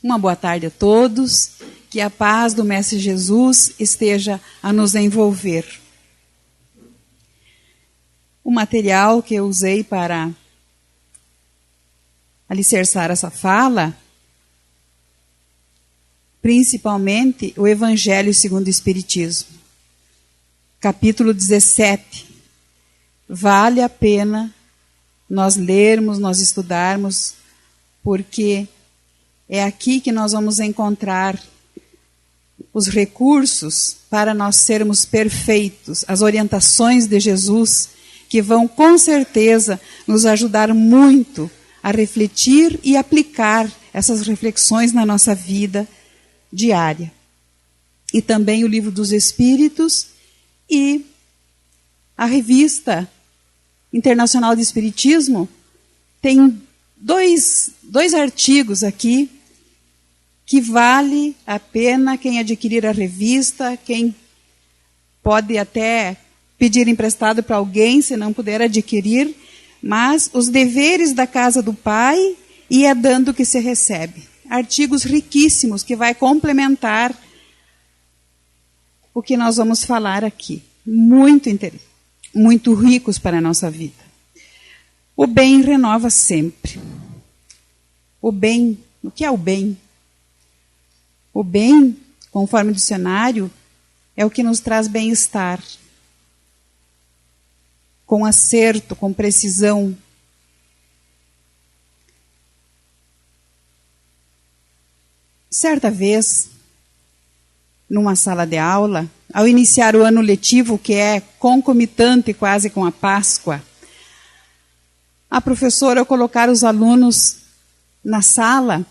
Uma boa tarde a todos, que a paz do Mestre Jesus esteja a nos envolver. O material que eu usei para alicerçar essa fala, principalmente o Evangelho segundo o Espiritismo, capítulo 17. Vale a pena nós lermos, nós estudarmos, porque é aqui que nós vamos encontrar os recursos para nós sermos perfeitos, as orientações de Jesus, que vão com certeza nos ajudar muito a refletir e aplicar essas reflexões na nossa vida diária. E também o Livro dos Espíritos e a Revista Internacional de Espiritismo tem dois artigos aqui que vale a pena quem adquirir a revista, quem pode até pedir emprestado para alguém, se não puder adquirir, mas os deveres da casa do Pai e é dando que se recebe. Artigos riquíssimos que vai complementar o que nós vamos falar aqui. Muito interessante, muito ricos para a nossa vida. O bem renova sempre. O bem, o que é o bem? O bem, conforme o dicionário, é o que nos traz bem-estar. Com acerto, com precisão. Certa vez, numa sala de aula, ao iniciar o ano letivo, que é concomitante quase com a Páscoa, a professora, ao colocar os alunos na sala,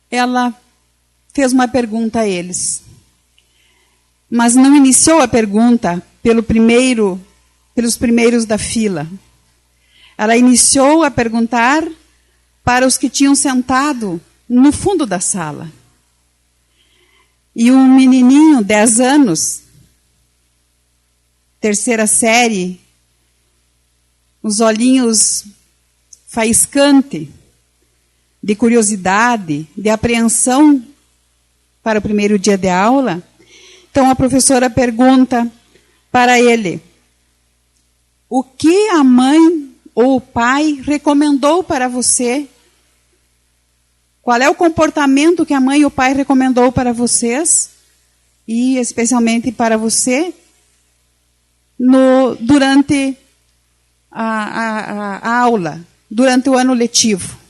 ela fez uma pergunta a eles. Mas não iniciou a pergunta pelos primeiros da fila. Ela iniciou a perguntar para os que tinham sentado no fundo da sala. E um menininho, 10 anos, terceira série, os olhinhos faiscantes, de curiosidade, de apreensão para o primeiro dia de aula. Então a professora pergunta para ele: o que a mãe ou o pai recomendou para você? Qual é o comportamento que a mãe e o pai recomendou para vocês? E especialmente para você durante a aula, durante o ano letivo.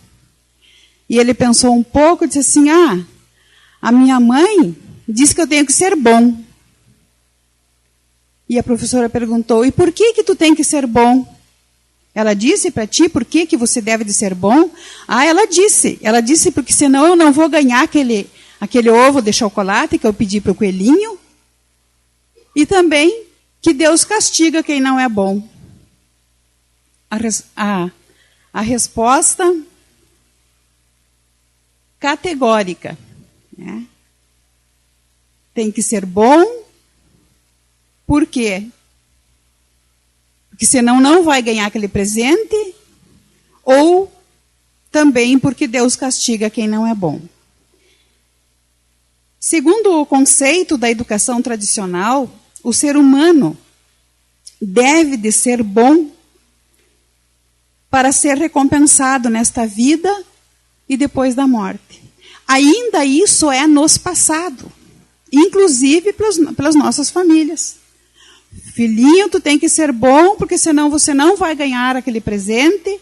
E ele pensou um pouco e disse assim: a minha mãe disse que eu tenho que ser bom. E a professora perguntou: e por que tu tem que ser bom? Ela disse para ti por que você deve de ser bom? Ela disse porque senão eu não vou ganhar aquele ovo de chocolate que eu pedi para o coelhinho. E também que Deus castiga quem não é bom. A resposta categórica, né? Tem que ser bom. Por quê? Porque senão não vai ganhar aquele presente, ou também porque Deus castiga quem não é bom. Segundo o conceito da educação tradicional, o ser humano deve de ser bom para ser recompensado nesta vida e depois da morte. Ainda isso é nos passado, inclusive pelas nossas famílias. Filhinho, tu tem que ser bom, porque senão você não vai ganhar aquele presente,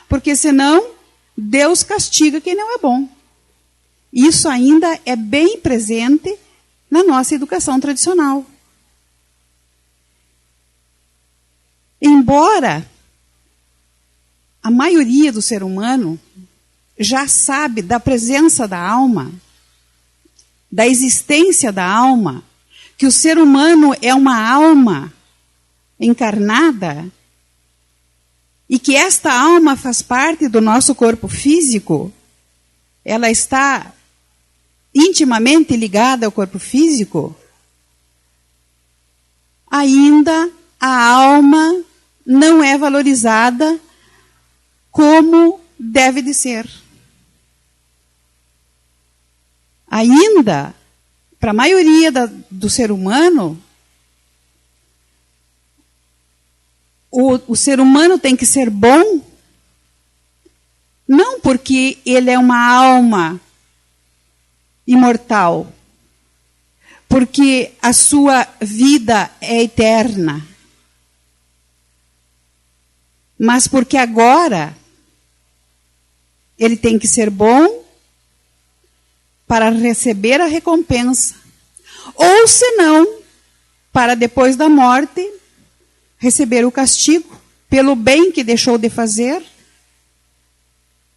porque senão Deus castiga quem não é bom. Isso ainda é bem presente na nossa educação tradicional. Embora a maioria do ser humano já sabe da presença da alma, da existência da alma, que o ser humano é uma alma encarnada e que esta alma faz parte do nosso corpo físico, ela está intimamente ligada ao corpo físico, ainda a alma não é valorizada como deve de ser. ainda, para a maioria do ser humano, o ser humano tem que ser bom, não porque ele é uma alma imortal, porque a sua vida é eterna, mas porque agora ele tem que ser bom para receber a recompensa, ou senão, para depois da morte, receber o castigo pelo bem que deixou de fazer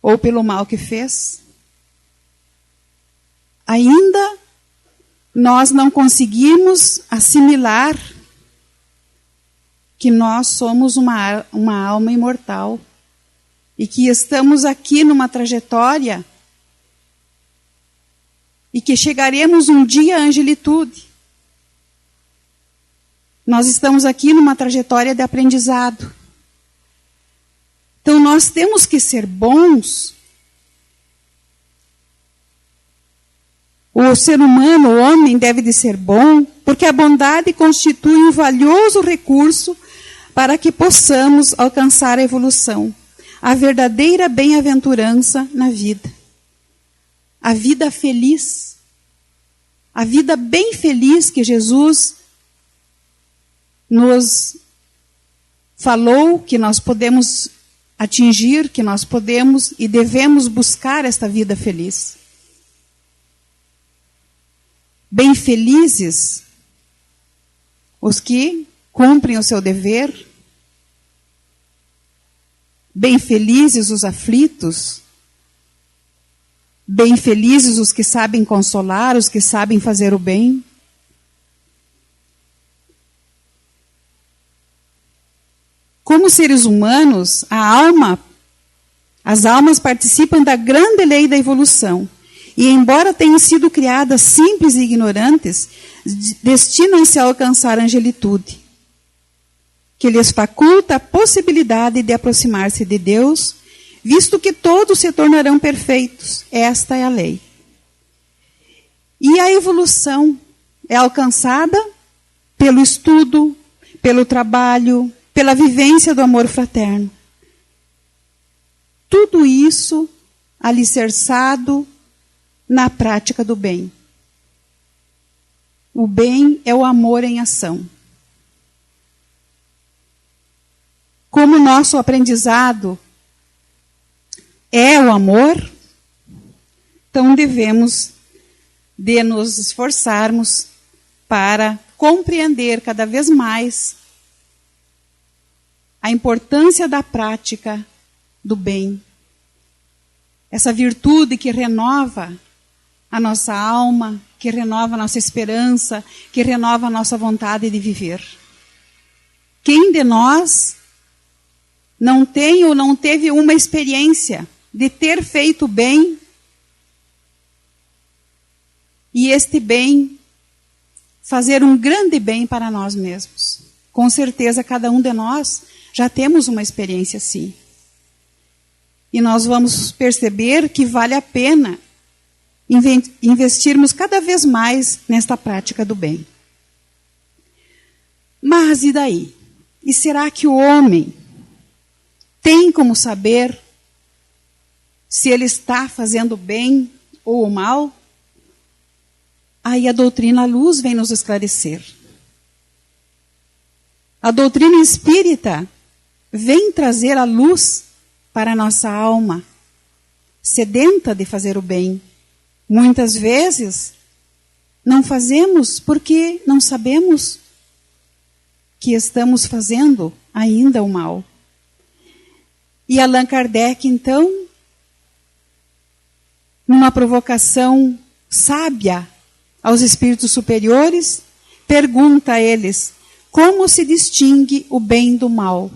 ou pelo mal que fez. Ainda nós não conseguimos assimilar que nós somos uma alma imortal e que estamos aqui numa trajetória e que chegaremos um dia à angelitude. Nós estamos aqui numa trajetória de aprendizado. Então nós temos que ser bons. O ser humano, o homem, deve de ser bom, porque a bondade constitui um valioso recurso para que possamos alcançar a evolução, a verdadeira bem-aventurança na vida. A vida feliz, a vida bem feliz que Jesus nos falou que nós podemos atingir, que nós podemos e devemos buscar esta vida feliz. Bem felizes os que cumprem o seu dever, bem felizes os aflitos, bem felizes os que sabem consolar, os que sabem fazer o bem. Como seres humanos, as almas participam da grande lei da evolução. E, embora tenham sido criadas simples e ignorantes, destinam-se a alcançar a angelitude, que lhes faculta a possibilidade de aproximar-se de Deus, visto que todos se tornarão perfeitos. Esta é a lei. E a evolução é alcançada pelo estudo, pelo trabalho, pela vivência do amor fraterno. Tudo isso alicerçado na prática do bem. O bem é o amor em ação. Como o nosso aprendizado é o amor, então devemos de nos esforçarmos para compreender cada vez mais a importância da prática do bem. Essa virtude que renova a nossa alma, que renova a nossa esperança, que renova a nossa vontade de viver. Quem de nós não tem ou não teve uma experiência de ter feito bem e este bem fazer um grande bem para nós mesmos? Com certeza cada um de nós já temos uma experiência assim. E nós vamos perceber que vale a pena investirmos cada vez mais nesta prática do bem. Mas e daí? E será que o homem tem como saber se ele está fazendo bem ou o mal? Aí a doutrina Luz vem nos esclarecer. A doutrina espírita vem trazer a luz para a nossa alma, sedenta de fazer o bem. Muitas vezes não fazemos porque não sabemos que estamos fazendo ainda o mal. E Allan Kardec, então, numa provocação sábia aos espíritos superiores, pergunta a eles: como se distingue o bem do mal?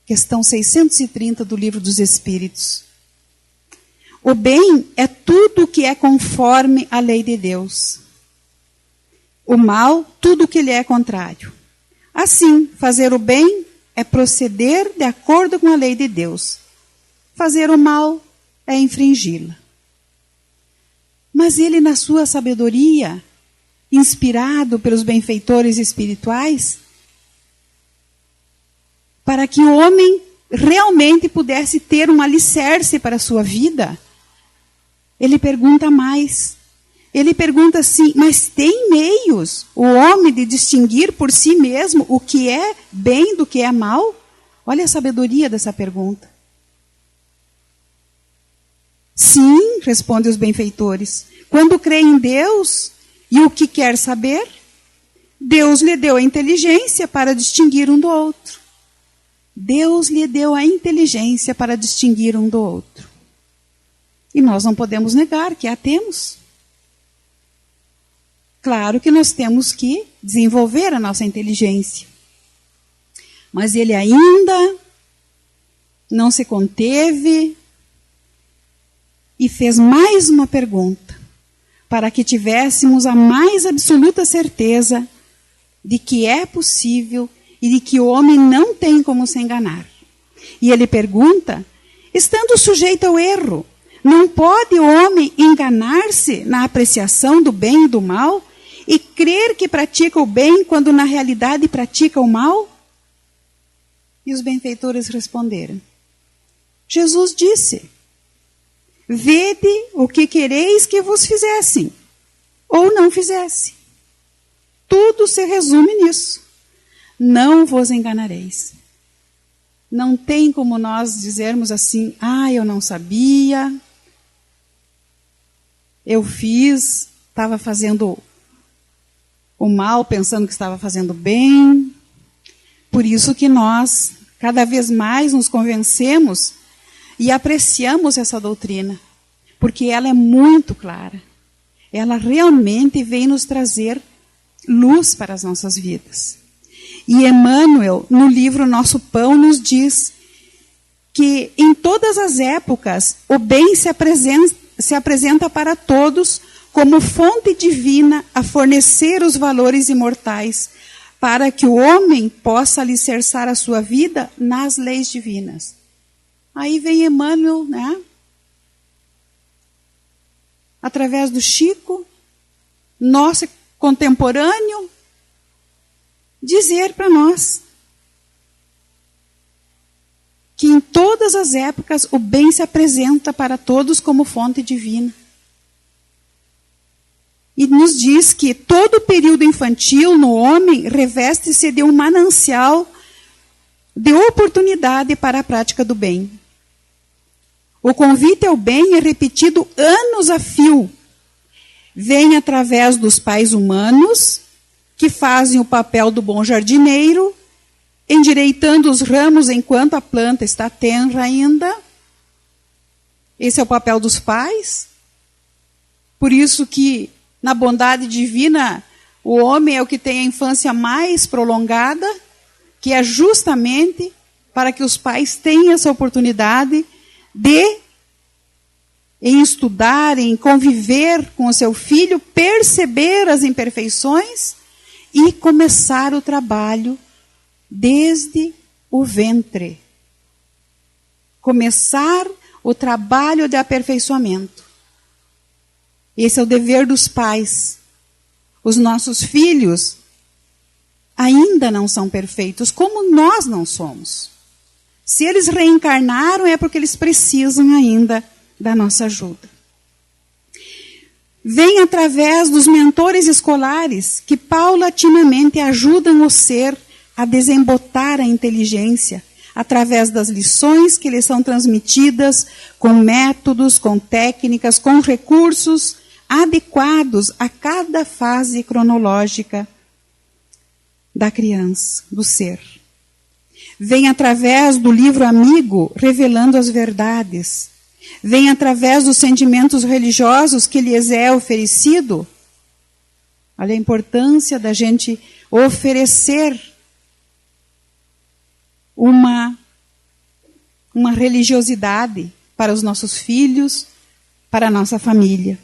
Questão 630 do Livro dos Espíritos. O bem é tudo que é conforme à lei de Deus. O mal, tudo que lhe é contrário. Assim, fazer o bem é proceder de acordo com a lei de Deus. Fazer o mal é infringi-la. Mas ele, na sua sabedoria, inspirado pelos benfeitores espirituais, para que o homem realmente pudesse ter um alicerce para a sua vida, ele pergunta mais. Ele pergunta assim, mas tem meios o homem de distinguir por si mesmo o que é bem do que é mal? Olha a sabedoria dessa pergunta. Sim, respondem os benfeitores. Quando crê em Deus e o que quer saber, Deus lhe deu a inteligência para distinguir um do outro. Deus lhe deu a inteligência para distinguir um do outro. E nós não podemos negar que a temos. Claro que nós temos que desenvolver a nossa inteligência. Mas ele ainda não se conteve e fez mais uma pergunta, para que tivéssemos a mais absoluta certeza de que é possível e de que o homem não tem como se enganar. E ele pergunta, estando sujeito ao erro, não pode o homem enganar-se na apreciação do bem e do mal e crer que pratica o bem quando na realidade pratica o mal? E os benfeitores responderam, Jesus disse, vede o que quereis que vos fizessem, ou não fizesse. Tudo se resume nisso. Não vos enganareis. Não tem como nós dizermos assim, eu não sabia, eu fiz, estava fazendo o mal pensando que estava fazendo bem. Por isso que nós, cada vez mais, nos convencemos e apreciamos essa doutrina, porque ela é muito clara. Ela realmente vem nos trazer luz para as nossas vidas. E Emmanuel, no livro Nosso Pão, nos diz que em todas as épocas o bem se apresenta para todos como fonte divina a fornecer os valores imortais para que o homem possa alicerçar a sua vida nas leis divinas. Aí vem Emmanuel, através do Chico, nosso contemporâneo, dizer para nós que em todas as épocas o bem se apresenta para todos como fonte divina. E nos diz que todo o período infantil no homem reveste-se de um manancial de oportunidade para a prática do bem. O convite ao bem é repetido anos a fio. Vem através dos pais humanos, que fazem o papel do bom jardineiro, endireitando os ramos enquanto a planta está tenra ainda. Esse é o papel dos pais. Por isso que, na bondade divina, o homem é o que tem a infância mais prolongada, que é justamente para que os pais tenham essa oportunidade de, em estudar, em conviver com o seu filho, perceber as imperfeições e começar o trabalho desde o ventre. Começar o trabalho de aperfeiçoamento. Esse é o dever dos pais. Os nossos filhos ainda não são perfeitos, como nós não somos. Se eles reencarnaram, é porque eles precisam ainda da nossa ajuda. Vem através dos mentores escolares que paulatinamente ajudam o ser a desembotar a inteligência, através das lições que lhes são transmitidas com métodos, com técnicas, com recursos adequados a cada fase cronológica da criança, do ser. Vem através do livro amigo, revelando as verdades. Vem através dos sentimentos religiosos que lhes é oferecido. Olha a importância da gente oferecer uma religiosidade para os nossos filhos, para a nossa família.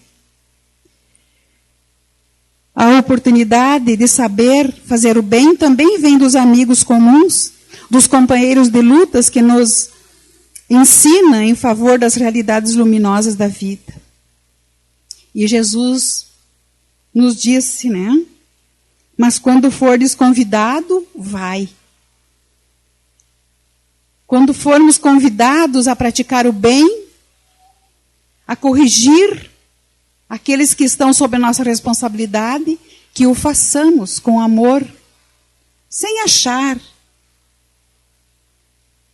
A oportunidade de saber fazer o bem também vem dos amigos comuns, dos companheiros de lutas que nos ensinam em favor das realidades luminosas da vida. E Jesus nos disse, né? Mas quando fordes convidado, vai. Quando formos convidados a praticar o bem, a corrigir aqueles que estão sob a nossa responsabilidade, que o façamos com amor, sem achar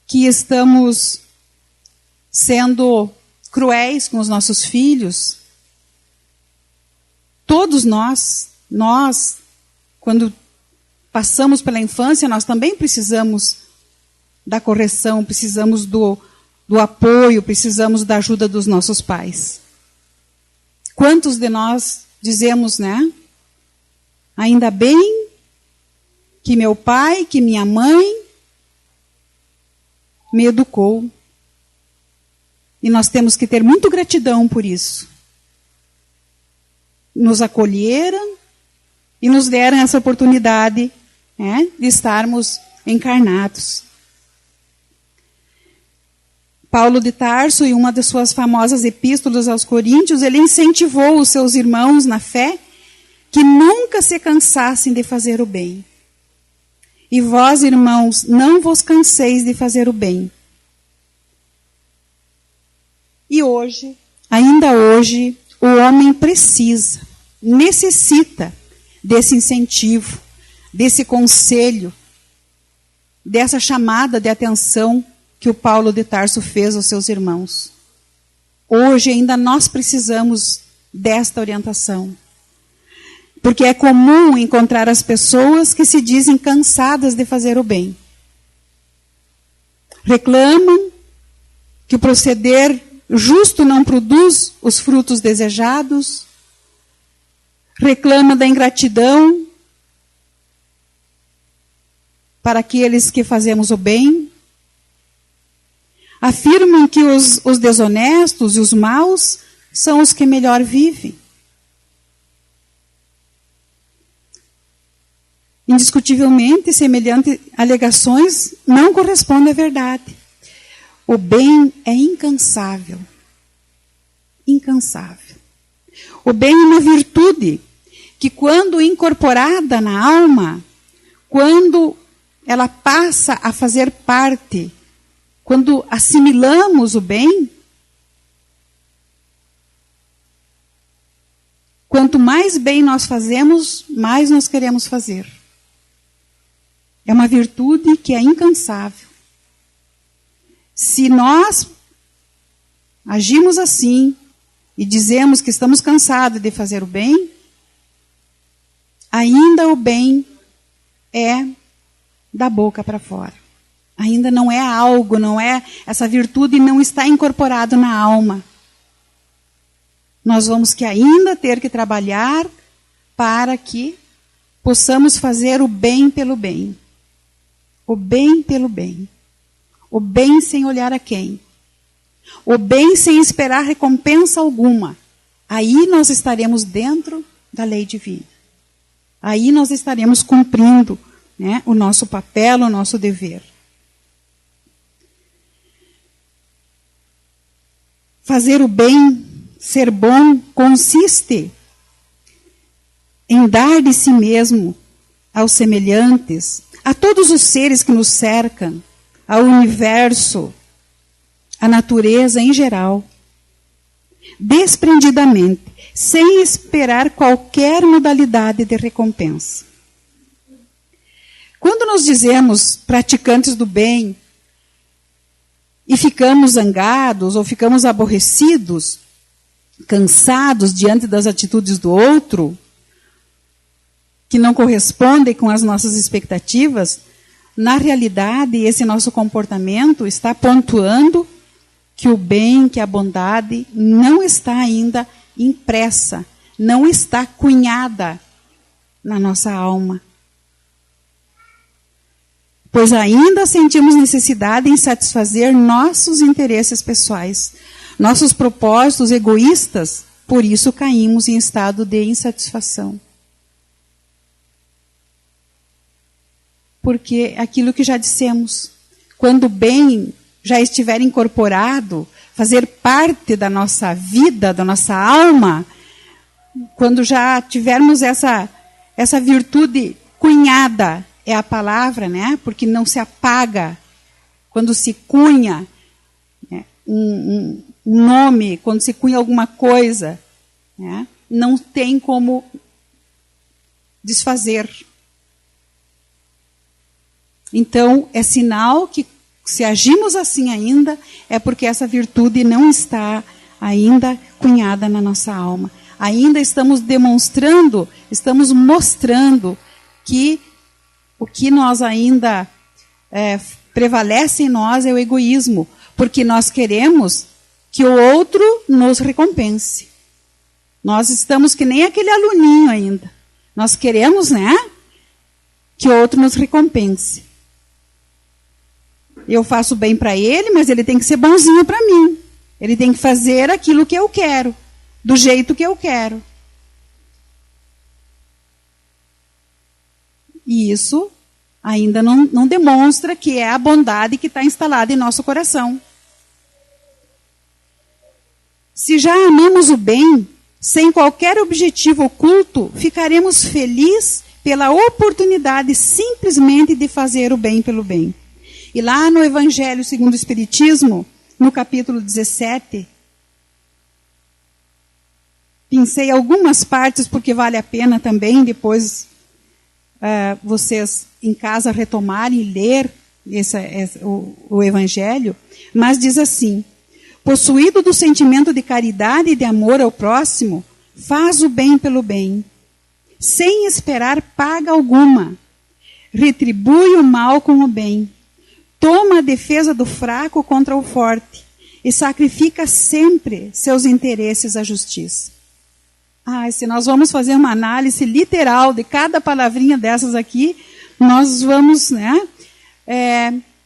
que estamos sendo cruéis com os nossos filhos. Todos nós, quando passamos pela infância, nós também precisamos da correção, precisamos do apoio, precisamos da ajuda dos nossos pais. Quantos de nós dizemos, né? Ainda bem que meu pai, que minha mãe me educou. E nós temos que ter muito gratidão por isso. Nos acolheram e nos deram essa oportunidade, né, de estarmos encarnados. Paulo de Tarso, em uma de suas famosas epístolas aos Coríntios, ele incentivou os seus irmãos na fé que nunca se cansassem de fazer o bem. E vós, irmãos, não vos canseis de fazer o bem. E hoje, ainda hoje, o homem necessita desse incentivo, desse conselho, dessa chamada de atenção que o Paulo de Tarso fez aos seus irmãos. Hoje ainda nós precisamos desta orientação. Porque é comum encontrar as pessoas que se dizem cansadas de fazer o bem. Reclamam que o proceder justo não produz os frutos desejados. Reclamam da ingratidão para aqueles que fazemos o bem. Afirmam que os desonestos e os maus são os que melhor vivem. Indiscutivelmente, semelhantes alegações não correspondem à verdade. O bem é incansável. Incansável. O bem é uma virtude que, quando incorporada na alma, quando ela passa a fazer parte, quando assimilamos o bem, quanto mais bem nós fazemos, mais nós queremos fazer. É uma virtude que é incansável. Se nós agimos assim e dizemos que estamos cansados de fazer o bem, ainda o bem é da boca para fora. Ainda não é algo, não é, essa virtude não está incorporado na alma. Nós vamos que ainda ter que trabalhar para que possamos fazer o bem pelo bem. O bem pelo bem. O bem sem olhar a quem. O bem sem esperar recompensa alguma. Aí nós estaremos dentro da lei divina. Aí nós estaremos cumprindo, né, o nosso papel, o nosso dever. Fazer o bem, ser bom, consiste em dar de si mesmo aos semelhantes, a todos os seres que nos cercam, ao universo, à natureza em geral, desprendidamente, sem esperar qualquer modalidade de recompensa. Quando nós dizemos praticantes do bem e ficamos zangados ou ficamos aborrecidos, cansados diante das atitudes do outro, que não correspondem com as nossas expectativas, na realidade, esse nosso comportamento está pontuando que o bem, que a bondade não está ainda impressa, não está cunhada na nossa alma. Pois ainda sentimos necessidade em satisfazer nossos interesses pessoais, nossos propósitos egoístas, por isso caímos em estado de insatisfação. Porque aquilo que já dissemos, quando o bem já estiver incorporado, fazer parte da nossa vida, da nossa alma, quando já tivermos essa virtude cunhada, é a palavra, né? Porque não se apaga quando se cunha, né, um nome, quando se cunha alguma coisa, né, não tem como desfazer. Então, é sinal que, se agimos assim ainda, é porque essa virtude não está ainda cunhada na nossa alma. Ainda estamos demonstrando, estamos mostrando que o que nós ainda prevalece em nós é o egoísmo, porque nós queremos que o outro nos recompense. Nós estamos que nem aquele aluninho ainda. Nós queremos, né, que o outro nos recompense. Eu faço bem para ele, mas ele tem que ser bonzinho para mim. Ele tem que fazer aquilo que eu quero, do jeito que eu quero. E isso ainda não demonstra que é a bondade que está instalada em nosso coração. Se já amamos o bem, sem qualquer objetivo oculto, ficaremos felizes pela oportunidade simplesmente de fazer o bem pelo bem. E lá no Evangelho segundo o Espiritismo, no capítulo 17, pensei algumas partes porque vale a pena também depois vocês em casa retomarem e ler o Evangelho, mas diz assim: possuído do sentimento de caridade e de amor ao próximo, faz o bem pelo bem, sem esperar paga alguma, retribui o mal com o bem, toma a defesa do fraco contra o forte e sacrifica sempre seus interesses à justiça. Se nós vamos fazer uma análise literal de cada palavrinha dessas aqui, nós vamos, né,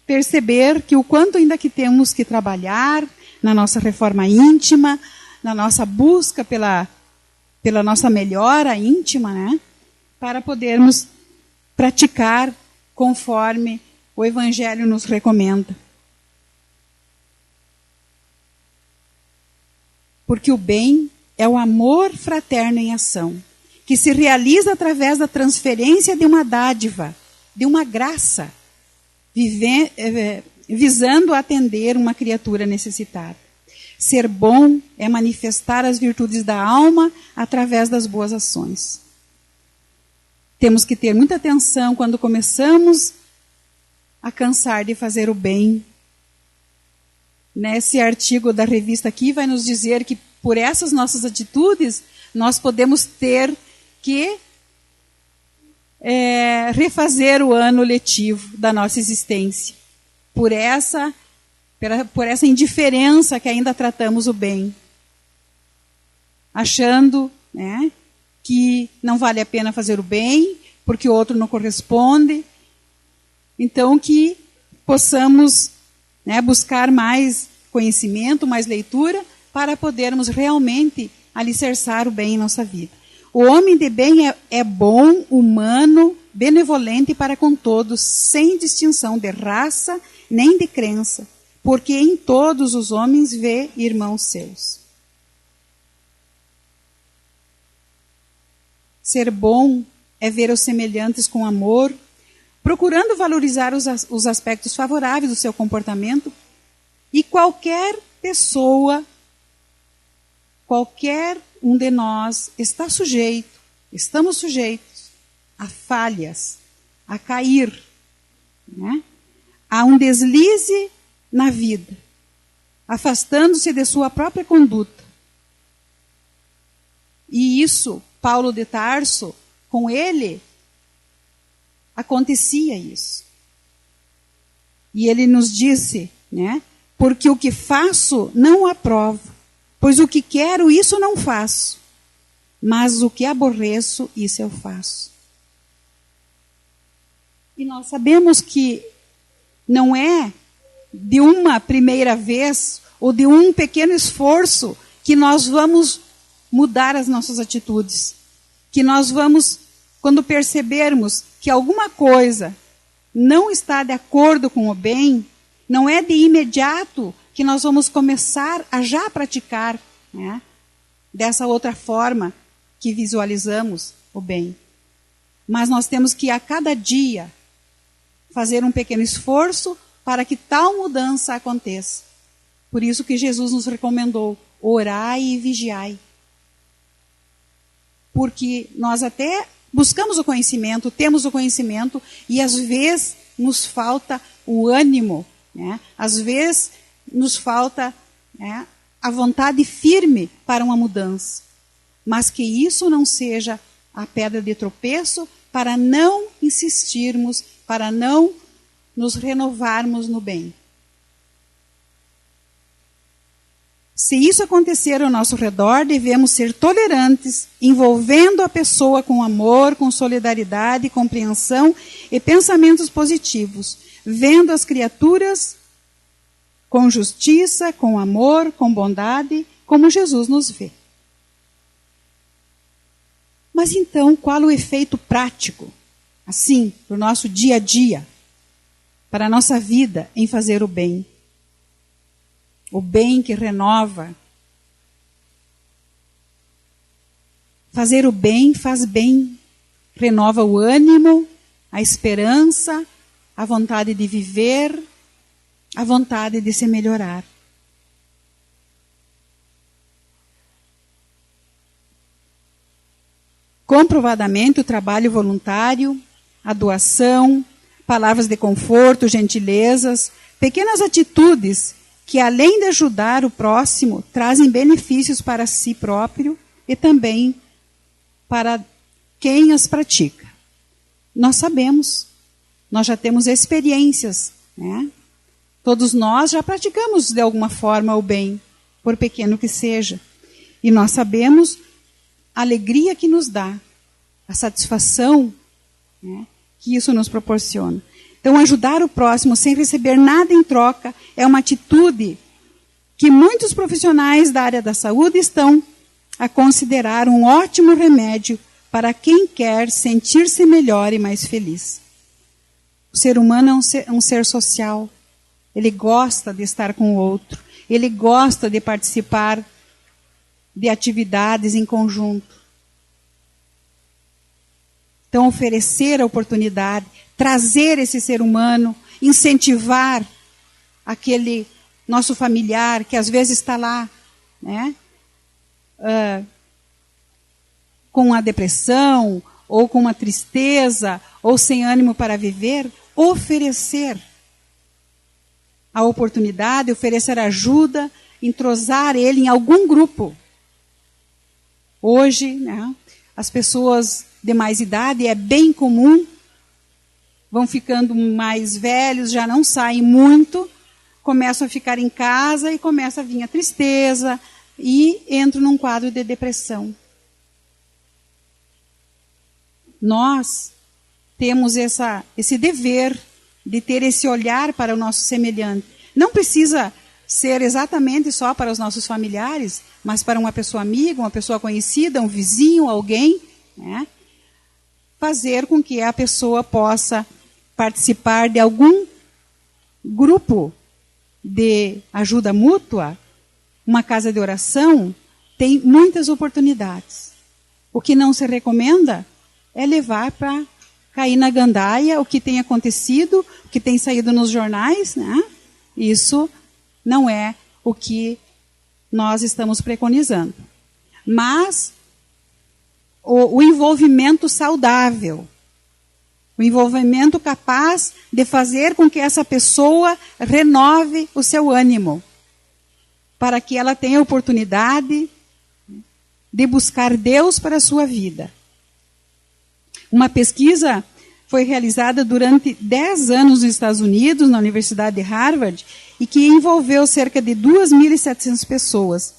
perceber que o quanto ainda que temos que trabalhar na nossa reforma íntima, na nossa busca pela nossa melhora íntima, né, para podermos praticar conforme o Evangelho nos recomenda. Porque o bem é o amor fraterno em ação, que se realiza através da transferência de uma dádiva, de uma graça, visando atender uma criatura necessitada. Ser bom é manifestar as virtudes da alma através das boas ações. Temos que ter muita atenção quando começamos a cansar de fazer o bem. Nesse artigo da revista aqui vai nos dizer que por essas nossas atitudes nós podemos ter que refazer o ano letivo da nossa existência. Por essa indiferença que ainda tratamos o bem. Achando, né, que não vale a pena fazer o bem, porque o outro não corresponde. Então, que possamos, né, buscar mais conhecimento, mais leitura, para podermos realmente alicerçar o bem em nossa vida. O homem de bem é bom, humano, benevolente para com todos, sem distinção de raça nem de crença, porque em todos os homens vê irmãos seus. Ser bom é ver os semelhantes com amor, procurando valorizar os aspectos favoráveis do seu comportamento, e qualquer pessoa, qualquer um de nós estamos sujeitos a falhas, a cair, né? A um deslize na vida, afastando-se de sua própria conduta. E isso, Paulo de Tarso, com ele, acontecia isso. E ele nos disse, né? Porque o que faço não aprovo, pois o que quero, isso não faço, mas o que aborreço, isso eu faço. E nós sabemos que não é de uma primeira vez ou de um pequeno esforço que nós vamos mudar as nossas atitudes. Que nós vamos, quando percebermos que alguma coisa não está de acordo com o bem, não é de imediato que nós vamos começar a já praticar, né, dessa outra forma que visualizamos o bem. Mas nós temos que, a cada dia, fazer um pequeno esforço para que tal mudança aconteça. Por isso que Jesus nos recomendou: orai e vigiai. Porque nós até buscamos o conhecimento, temos o conhecimento, e às vezes nos falta o ânimo, né? Às vezes nos falta, né, a vontade firme para uma mudança. Mas que isso não seja a pedra de tropeço para não insistirmos, para não nos renovarmos no bem. Se isso acontecer ao nosso redor, devemos ser tolerantes, envolvendo a pessoa com amor, com solidariedade, compreensão e pensamentos positivos, vendo as criaturas com justiça, com amor, com bondade, como Jesus nos vê. Mas então, qual o efeito prático, assim, para o nosso dia a dia, para a nossa vida em fazer o bem? O bem que renova. Fazer o bem faz bem. Renova o ânimo, a esperança, a vontade de viver, a vontade de se melhorar. Comprovadamente, o trabalho voluntário, a doação, palavras de conforto, gentilezas, pequenas atitudes que, além de ajudar o próximo, trazem benefícios para si próprio e também para quem as pratica. Nós sabemos, nós já temos experiências, né? Todos nós já praticamos de alguma forma o bem, por pequeno que seja. E nós sabemos a alegria que nos dá, a satisfação, né, que isso nos proporciona. Então, ajudar o próximo sem receber nada em troca é uma atitude que muitos profissionais da área da saúde estão a considerar um ótimo remédio para quem quer sentir-se melhor e mais feliz. O ser humano é um ser social. Ele gosta de estar com o outro. Ele gosta de participar de atividades em conjunto. Então, oferecer a oportunidade, trazer esse ser humano, incentivar aquele nosso familiar que às vezes está lá, né, com a depressão, ou com uma tristeza, ou sem ânimo para viver, oferecer a oportunidade, oferecer ajuda, entrosar ele em algum grupo. Hoje, né, as pessoas de mais idade, é bem comum, vão ficando mais velhos, já não saem muito, começam a ficar em casa e começa a vir a tristeza e entram num quadro de depressão. Nós temos esse dever de ter esse olhar para o nosso semelhante. Não precisa ser exatamente só para os nossos familiares, mas para uma pessoa amiga, uma pessoa conhecida, um vizinho, alguém, né? Fazer com que a pessoa possa participar de algum grupo de ajuda mútua, uma casa de oração, tem muitas oportunidades. O que não se recomenda é levar para cair na gandaia o que tem acontecido, o que tem saído nos jornais, né? Isso não é o que nós estamos preconizando. Mas o envolvimento saudável, o envolvimento capaz de fazer com que essa pessoa renove o seu ânimo, para que ela tenha a oportunidade de buscar Deus para a sua vida. Uma pesquisa foi realizada durante 10 anos nos Estados Unidos, na Universidade de Harvard, e que envolveu cerca de 2.700 pessoas.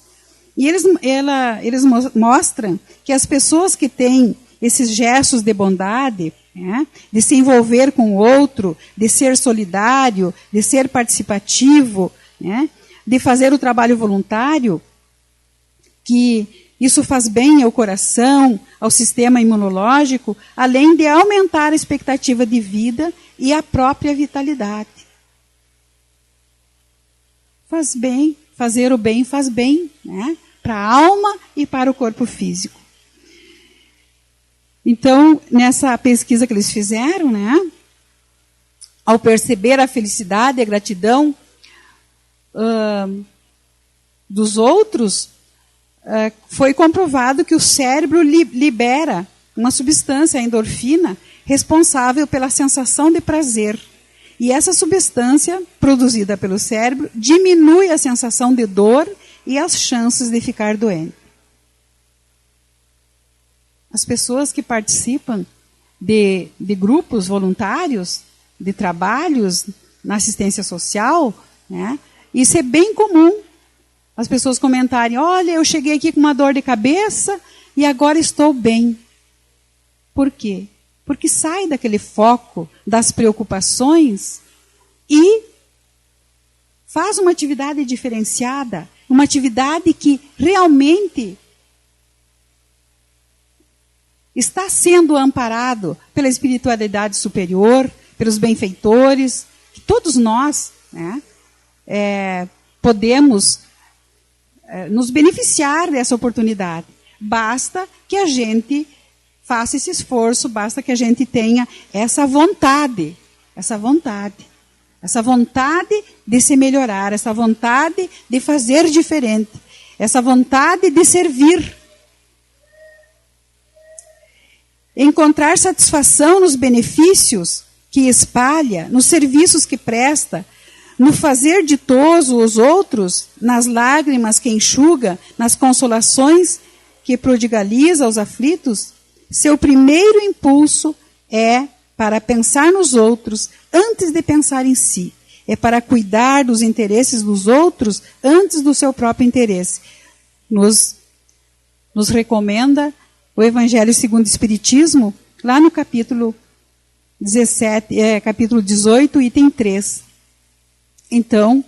E eles mostram que as pessoas que têm esses gestos de bondade, né, de se envolver com o outro, de ser solidário, de ser participativo, né, de fazer o trabalho voluntário, que isso faz bem ao coração, ao sistema imunológico, além de aumentar a expectativa de vida e a própria vitalidade. Faz bem, fazer o bem faz bem, né, para a alma e para o corpo físico. Então, nessa pesquisa que eles fizeram, né, ao perceber a felicidade e a gratidão dos outros, foi comprovado que o cérebro libera uma substância, a endorfina, responsável pela sensação de prazer. E essa substância, produzida pelo cérebro, diminui a sensação de dor e as chances de ficar doente. As pessoas que participam de grupos voluntários, de trabalhos na assistência social, né, isso é bem comum. As pessoas comentarem, olha, eu cheguei aqui com uma dor de cabeça e agora estou bem. Por quê? Porque sai daquele foco das preocupações e faz uma atividade diferenciada, uma atividade que realmente está sendo amparado pela espiritualidade superior, pelos benfeitores, que todos nós, né, podemos nos beneficiar dessa oportunidade. Basta que a gente faça esse esforço, basta que a gente tenha essa vontade de se melhorar, essa vontade de fazer diferente, essa vontade de servir. Encontrar satisfação nos benefícios que espalha, nos serviços que presta, no fazer ditoso os outros, nas lágrimas que enxuga, nas consolações que prodigaliza aos aflitos, seu primeiro impulso é para pensar nos outros antes de pensar em si. É para cuidar dos interesses dos outros antes do seu próprio interesse. Nos recomenda o Evangelho segundo o Espiritismo, lá no capítulo 18, item 3. Então,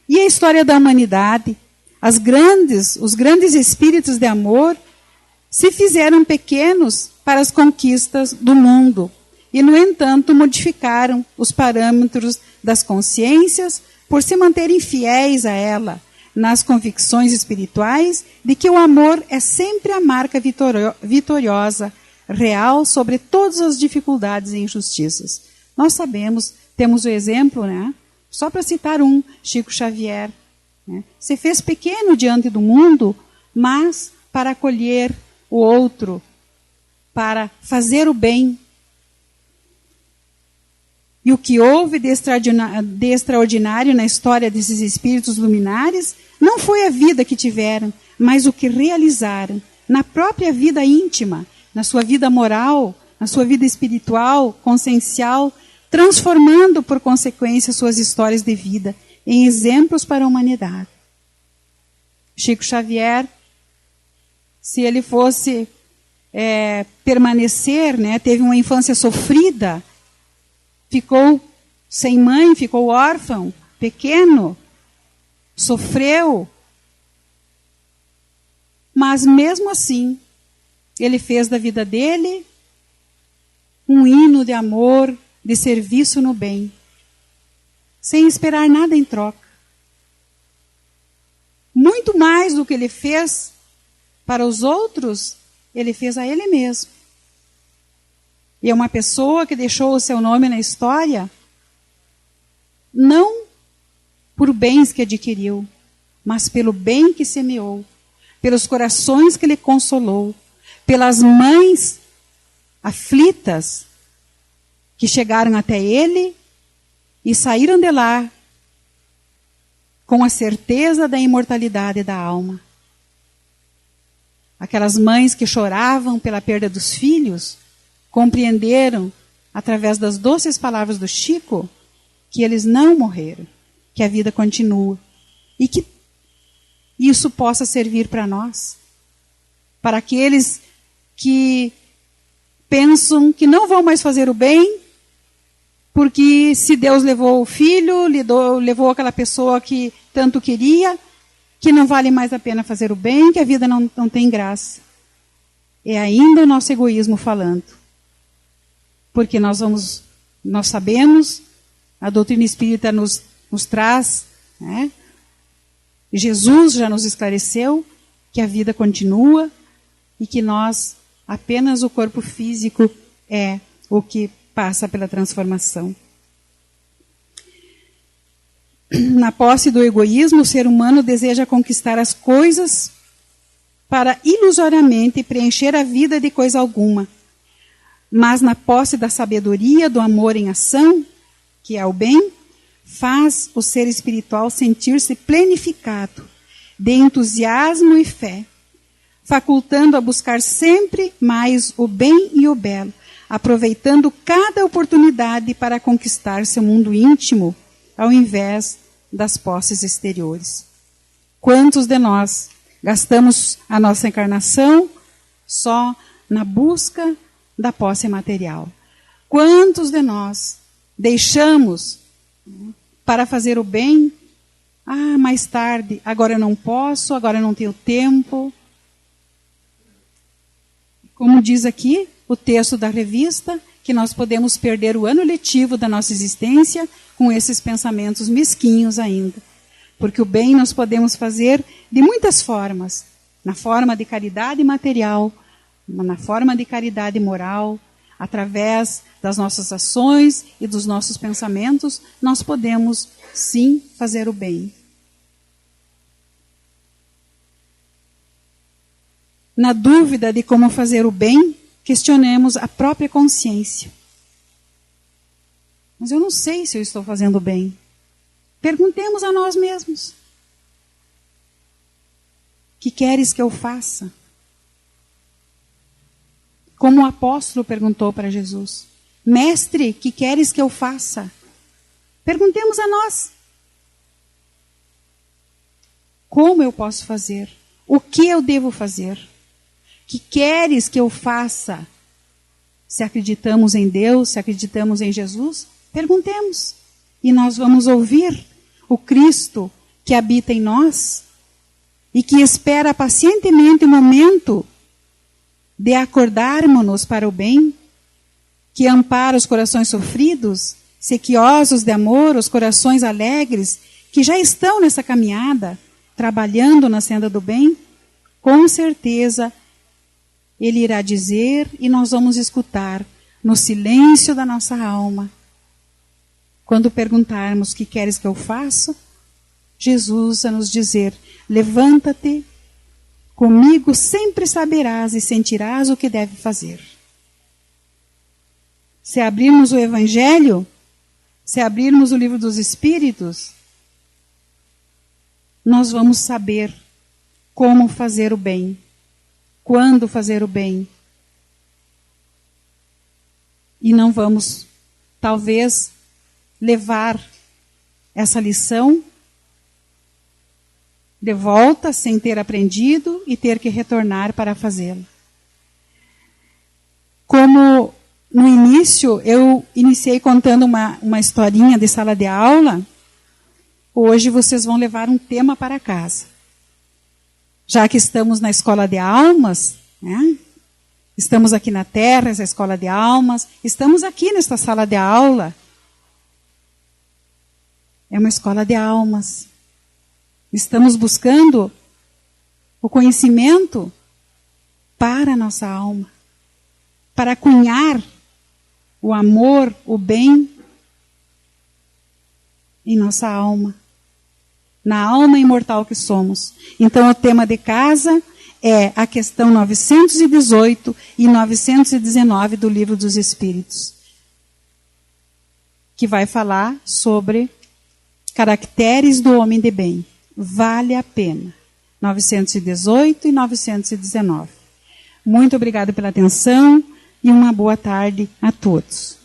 e a história da humanidade? Os grandes espíritos de amor se fizeram pequenos para as conquistas do mundo e, no entanto, modificaram os parâmetros das consciências por se manterem fiéis a ela, nas convicções espirituais de que o amor é sempre a marca vitoriosa, real, sobre todas as dificuldades e injustiças. Nós sabemos, temos o exemplo, né? Só para citar Chico Xavier. Né? Se fez pequeno diante do mundo, mas para acolher o outro, para fazer o bem. E o que houve de extraordinário na história desses espíritos luminares não foi a vida que tiveram, mas o que realizaram na própria vida íntima, na sua vida moral, na sua vida espiritual, consciencial, transformando, por consequência, suas histórias de vida em exemplos para a humanidade. Chico Xavier, se ele fosse permanecer, né, teve uma infância sofrida, ficou sem mãe, ficou órfão, pequeno, sofreu, mas mesmo assim, ele fez da vida dele um hino de amor, de serviço no bem, sem esperar nada em troca. Muito mais do que ele fez para os outros, ele fez a ele mesmo. E é uma pessoa que deixou o seu nome na história, não por bens que adquiriu, mas pelo bem que semeou, pelos corações que ele consolou, pelas mães aflitas que chegaram até ele e saíram de lá com a certeza da imortalidade da alma. Aquelas mães que choravam pela perda dos filhos, compreenderam, através das doces palavras do Chico, que eles não morreram, que a vida continua. E que isso possa servir para nós, para aqueles que pensam que não vão mais fazer o bem, porque se Deus levou o filho, levou aquela pessoa que tanto queria, que não vale mais a pena fazer o bem, que a vida não tem graça. É ainda o nosso egoísmo falando. Porque nós sabemos, a doutrina espírita nos traz, né? Jesus já nos esclareceu que a vida continua e que nós Apenas o corpo físico é o que passa pela transformação. Na posse do egoísmo, o ser humano deseja conquistar as coisas para ilusoriamente preencher a vida de coisa alguma. Mas na posse da sabedoria, do amor em ação, que é o bem, faz o ser espiritual sentir-se plenificado de entusiasmo e fé, facultando a buscar sempre mais o bem e o belo, aproveitando cada oportunidade para conquistar seu mundo íntimo, ao invés das posses exteriores. Quantos de nós gastamos a nossa encarnação só na busca da posse material? Quantos de nós deixamos para fazer o bem? Mais tarde, agora eu não posso, agora eu não tenho tempo. Como diz aqui o texto da revista, que nós podemos perder o ano letivo da nossa existência com esses pensamentos mesquinhos ainda. Porque o bem nós podemos fazer de muitas formas. Na forma de caridade material, na forma de caridade moral, através das nossas ações e dos nossos pensamentos, nós podemos sim fazer o bem. Na dúvida de como fazer o bem, questionemos a própria consciência. Mas eu não sei se eu estou fazendo bem. Perguntemos a nós mesmos. Que queres que eu faça? Como o apóstolo perguntou para Jesus. Mestre, que queres que eu faça? Perguntemos a nós. Como eu posso fazer? O que eu devo fazer? Que queres que eu faça? Se acreditamos em Deus, se acreditamos em Jesus, perguntemos. E nós vamos ouvir o Cristo que habita em nós e que espera pacientemente o momento de acordarmos-nos para o bem, que ampara os corações sofridos, sequiosos de amor, os corações alegres, que já estão nessa caminhada, trabalhando na senda do bem. Com certeza Ele irá dizer e nós vamos escutar no silêncio da nossa alma. Quando perguntarmos: que queres que eu faça? Jesus a nos dizer: levanta-te, comigo sempre saberás e sentirás o que deve fazer. Se abrirmos o Evangelho, se abrirmos o Livro dos Espíritos, nós vamos saber como fazer o bem. Quando fazer o bem. E não vamos, talvez, levar essa lição de volta sem ter aprendido e ter que retornar para fazê-la. Como no início eu iniciei contando uma historinha de sala de aula, hoje vocês vão levar um tema para casa. Já que estamos na escola de almas, né? Estamos aqui na Terra, essa escola de almas, estamos aqui nesta sala de aula. É uma escola de almas. Estamos buscando o conhecimento para a nossa alma, para cunhar o amor, o bem em nossa alma. Na alma imortal que somos. Então o tema de casa é a questão 918 e 919 do Livro dos Espíritos, que vai falar sobre caracteres do homem de bem. Vale a pena. 918 e 919. Muito obrigada pela atenção e uma boa tarde a todos.